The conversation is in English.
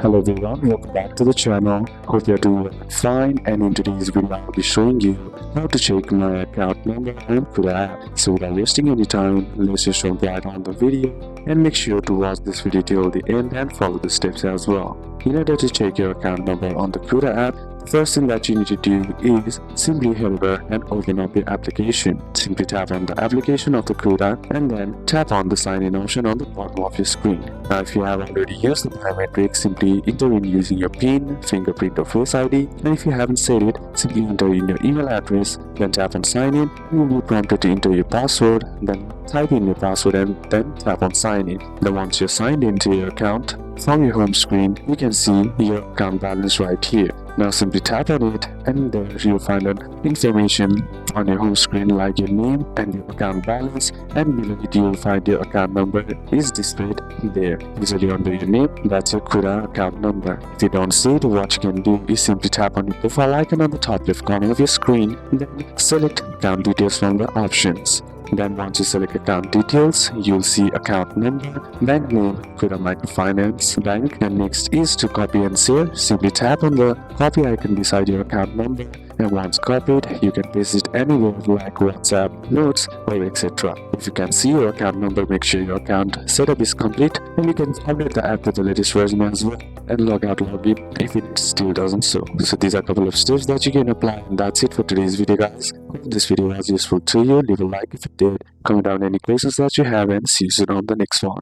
Hello everyone, welcome back to the channel. Hope you're doing fine, and in today's video I'll be showing you how to check my account number on Kuda App. So without wasting any time, let's just jump right on the video and make sure to watch this video till the end and follow the steps as well. In order to check your account number on the Kuda App, the first thing that you need to do is simply head over and open up your application. Simply tap on the application of the Kuda and then tap on the sign in option on the bottom of your screen. Now if you have already used the biometric, simply enter in using your PIN, fingerprint or Face ID, and if you haven't set it, simply enter in your email address, then tap on sign in. You will be prompted to enter your password, then type in your password and then tap on sign in. Then once you're signed into your account, from your home screen, you can see your account balance right here. Now simply tap on it and there you'll find an information on your home screen like your name and your account balance, and below it you will find your account number is displayed there. Usually under your name, that's your Kuda account number. If you don't see it, what you can do is simply tap on your profile icon on the top left corner of your screen, then select account details from the options. Then once you select account details, you'll see account number, bank name, Kuda Microfinance Bank, and next is to copy and save. Simply tap on the copy icon beside your account number, and once copied, you can paste it anywhere like WhatsApp, notes, or etc. If you can see your account number, make sure your account setup is complete, and you can update the app with the latest version as well and log out, log in if it still doesn't so. So these are a couple of steps that you can apply, and that's it for today's video guys. Hope this video was useful to you. Leave a like if it did, comment down any questions that you have, and see you soon on the next one.